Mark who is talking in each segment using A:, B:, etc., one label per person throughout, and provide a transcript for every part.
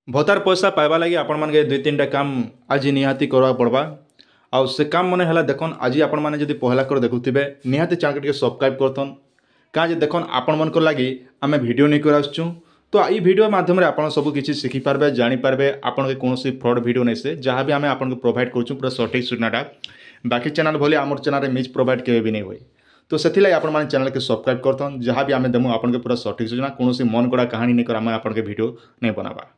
A: भत्तार पैसा पाइबा लगी आपण मानके दुई तीन टा काम आज निहाती करवा पड़बा। आउ से काम मने हला देखन आज आपण माने जदि पहला कर देखुथिबे निहाती चैनल के सब्सक्राइब करथन का जे देखन आपण मन को लगी आमे वीडियो नहीं कर आसछु। तो ई वीडियो माध्यम रे आपण सब किछि सिखि पारबे जानि पारबे आपण के कोनोसी फ्रॉड वीडियो नै से जहाँ भी आमे आपण को प्रोवाइड करछु पूरा सटीक सूचनाटा बाकी चैनल भली आमर चैनल रे मिस प्रोवाइड केबे भी नहीं होय। तो से आपण माने चैनल के सब्सक्राइब करथन जहाँ भी आमे देमु आपण के पूरा सटीक सूचना कोनोसी मन गड़ा कहानी नहीं कर आमे आपण के वीडियो नहीं बनाबा।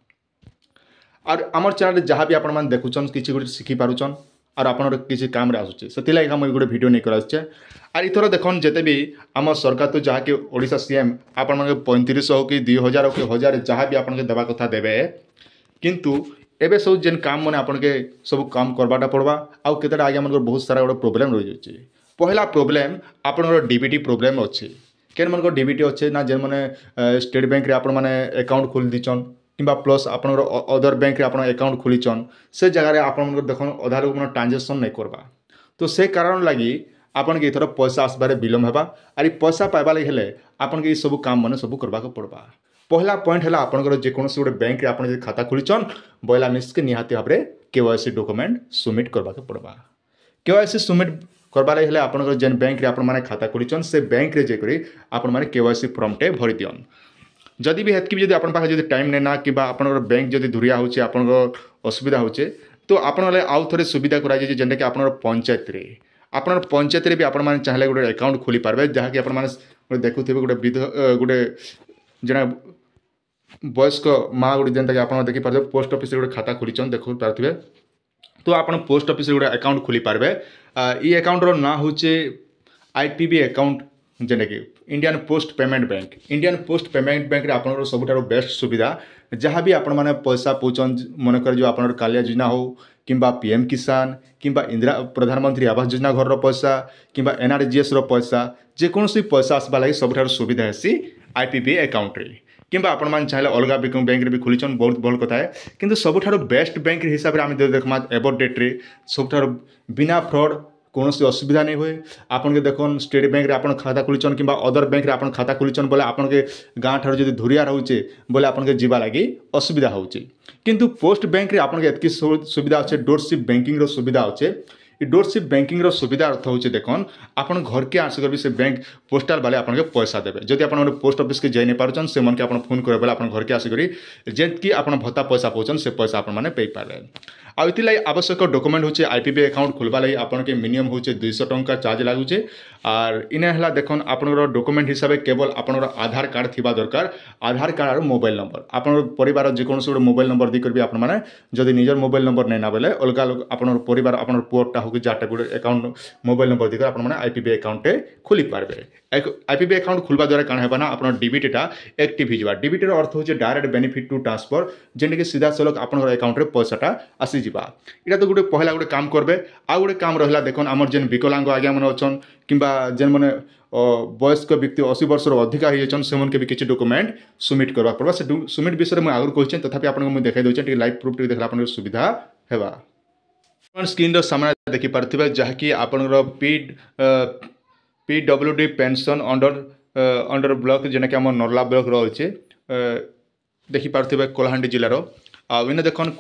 A: और आमर चैनल जहाँ भी आपण मैंने देखुन किसी गोटे शिखिपारुचन और आप किसी काम आसूचे से मुझे गोटे वीडियो नहीं कराचे। और इथर देखन जिते भी आम सरकार तो जहाँकि ओडिशा सीएम आपण 3500 हो कि 2000 हो कि 1000 जहाँ भी आपन के देवा कथा देवे किंतु एबे सब जेन काम मैंने आपन के सब काम करवाटा पड़वा आउ केतेटा आगे मन बहुत सारा गोटे प्रोब्लेम रही जाए। पहला प्रोब्लेम आपन डीबीटी प्रोब्लेम अच्छे केन मन डीबीटी अच्छे ना जेन मैंने स्टेट बैंक रे आपण माने अकाउंट खोल दीचन किंबा प्लस आप अदर बैंक आप अकाउंट खोलीचन से जगह आप देखो अधा लोग मैंने ट्रांजेक्शन नहीं करवा। तो से कारण लगी आपन के इथर पैसा आसबार विलम्ब होगा और पैसा पाइबा लगे आपन के सब काम मैंने सब करवा पड़वा। पहला पॉइंट है आपंकर जेकोसी गोटे बैंक आप खाता खोलीचन बोला निश्चित निहाती भाव में केवाईसी डॉक्यूमेंट सबमिट करवा पड़वा। केवाईसी सबमिट करवा लगे आपंकर जेन बैंक आप खाता खोलीचन से बैंक रे जेकरी आपण माने केवाईसी फॉर्मटे भरी दियन। जदि भी हेतकी भी आपन पाखे टाइम नेना कि आपन बैंक जदि दूरिया होचे आपन असुविधा होचे तो आपन आउ थे सुविधा कराई जेनटा कि आपन पंचायत रे भी आपण माने चाहले गोटे अकाउंट खोली पारबे जहाँ कि आपण माने देखुथे गोटे गोटे जना वयस्क माँ गोटे जेनटा कि आपन देखि पारबे पोस्ट ऑफिस रे गोटे खाता खोलीचन देखु पारथिबे। तो आपन पोस्ट ऑफिस रे गोटे अकाउंट खोली पारबे। ई अकाउंट रो ना होचे आईपीबी अकाउंट जेनटा कि Indian post payment bank. Indian post payment bank रे आपन सबुठार बेस्ट सुविधा जहाँ भी आपण माने पैसा पहुँचन मनकर जो आपन कालिया योजना हो किंबा पीएम किसान किंबा इंदिरा प्रधानमंत्री आवास योजना घर रो पैसा किंबा एनआरजीएस रो पैसा जेकोसी पैसा आसबा लगी सबुठार सुविधा हेसी आईपीबी अकाउंट रे किंबा आपण माने चाहे अलग बैंक रे भी खोलीचन बहुत भल कथा है। किंतु सबुठार बेस्ट बैंक हिसाब से आम देखमा एबो डेट रे सबुठार बिना फ्रॉड कौन असुविधा नहीं हुए। आपन के देखो स्टेट बैंक रे आपन खाता खोलीचन किंबा अदर बैंक रे आपन खाता खोलीचन बोले आपन के गाँव ठार जो धुरिया रोचे बोले आपन के जीवा लगी असुविधा होचे। किंतु पोस्ट बैंक रे आपन के एतकी सुविधा अच्छे डोरशिप बैंकिंग रो सुविधा अच्छे। डोरशिप बैंकिंग रो सुविधा अर्थ होचे देखन आपन घर के आसिक भी से बैंक पोस्टाल वाले आपन के पैसा देबे। जदि आपन पोस्ट ऑफिस के जाई नहीं पारछन से मन के आपन फोन करे बोले आपन घर के आसिक जेतकी आपन भत्ता पैसा पहुँचन से पैसा आपन माने पे पारे। आउ इति लाई आवश्यक डॉक्यूमेंट होचे आईपीबी अकाउंट खोलबा लाई आपन के मिनिमम होचे 200 टंका चार्ज लागुचे। और इने हला देखन आपन डॉक्यूमेंट हिसाब से केवल आपन आधार कार्ड थिबा दरकार। आधार कार्ड और मोबाइल नंबर आपन परिवार जेकोसी गोटे मोबाइल नंबर दी करबी आपन माने जदि निजर मोबाइल नंबर नै ना बेले अलगा लोग आपन परिवार आपन पुअटा हो कि जाटा गोटे अकाउंट मोबाइल नंबर दी कर आपन माने आईपीबी अकाउंट खोली पारबे। आईपीबी अकाउंट खोलबा द्वारा काण हेबा ना आपन डीबीटीटा एक्टिव हिजबा। डीबीटी रो अर्थ होचे डायरेक्ट बेनिफिट टू ट्रांसफर जेंटे कि सीधा सलक आपन अकाउंट रे पैसाटा आसी जिबा। इटा तो गोटे पहला गोटे काम करबे। आ गोटे काम रहला देखन हमर जेन विकलांग आज्ञा मन अछन किंबा जेन माने वयस्क व्यक्ति 80 वर्ष अधिका होइछन से मन के भी किछि डॉक्यूमेंट सबमिट करबा पड़बा। से सबमिट विषय में आगु कहछन तथापि आपन को देखाइ दोछन कि लाइव प्रूफ देखला आपन सुविधा हेबा। स्क्रीन रो सामने देखि पारथिबे जहाँ कि आपन पीडब्ल्यूडी पेंशन अंडर ब्लॉक जेना कि हम नरला ब्लॉक रही देखि पारथिबे कोलाहांडी जिल्ला रो। आ इने देखन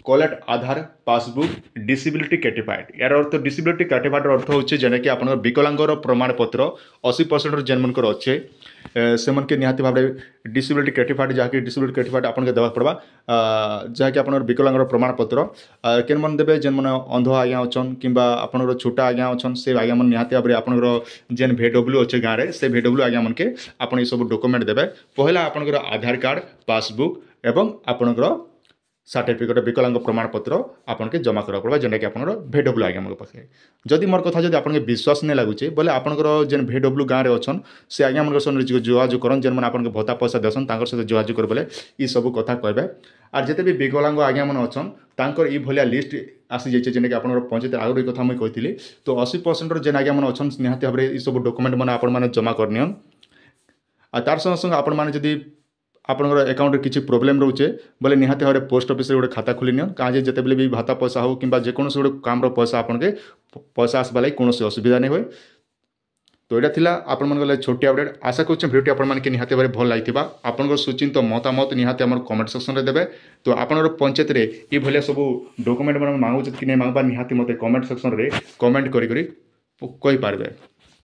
A: कलेक्ट आधार पासबुक डिसेबिलिटी सर्टिफाइड यार अर्थ डिसेबिलिटी सर्टिफाइड अर्थ होचे जेना कि आपन विकलांगर प्रमाणपत्र 80% जेन मनकर अच्छे से मन के निहाती भाव डिसेबिलिटी सर्टिफाइड जहाँ कि डिसेबिलिटी सर्टिफाइड आपन के देवा पड़वा। जहाँ कि आपन विकलांगर प्रमाणपत्र केन मन देबे जेन मन अंध आज्ञा अछन किंबा आपन छोटा आज्ञा अछन से आज्ञा मन निहाती भाव आपन जेन VW अच्छे गाँव में से VW आज्ञा मन के आपन ये सब डॉक्यूमेंट देबे। पहला आपन आधार कार्ड पासबुक एवं आपन सर्टिफिकेट विकलांग प्रमाणपत्र आपन के जमा करा पड़वा जेनटा कि आपन VW आज्ञा मन पाखे। जदि मोर कथा जदि आपन के विश्वास नहीं लगुचे बोले आपन जेन VW गाँव में अच्छन से आज्ञा मन संग जोगाजोग करन जेन मन आपन के भत्ता पैसा देसन तांकर सहित जोगाजोग कर बोले ई सब कथा कहबे। और जिते भी विकलांग आज्ञा मन अच्छन तांकर ई भलिया लिस्ट आसी जाइए जेने कि आपन पंचायत आगु कथा मुझे कहती। तो 80% जेन आज्ञा मन अच्छन निहाती भाव में सब डॉक्यूमेंट मन आपन माने जमा करनियन। आ तार संग संग आपन माने जदि आपन अकाउंट किसी प्रोब्लेम रोचे बोले निहाती भाव पोस्ट ऑफिस गोटे खाता खोली नियन कहाँ जिते भी भाता पैसा हो कि जेकोसी गोटे काम पैसा आपन के पैसा आसवा लगी कौन असुविधा नहीं हुए। तो यहाँ थिला आपण मन गले छोटी अपडेट आशा करूँ भिडियो आपण मानके निहाती भाବରେ ଭଲ ଲାଗିଥିବା आपनकर सुचिंत मतामत निहाती हमर कमेंट सेक्शन रे देबे तो आपनर पंचायत रे ई भलिया सब डॉक्यूमेंट मन मांगु कि नै मांगबा निहाती मते कमेंट सेक्शन रे कमेंट करी कहि पारबे।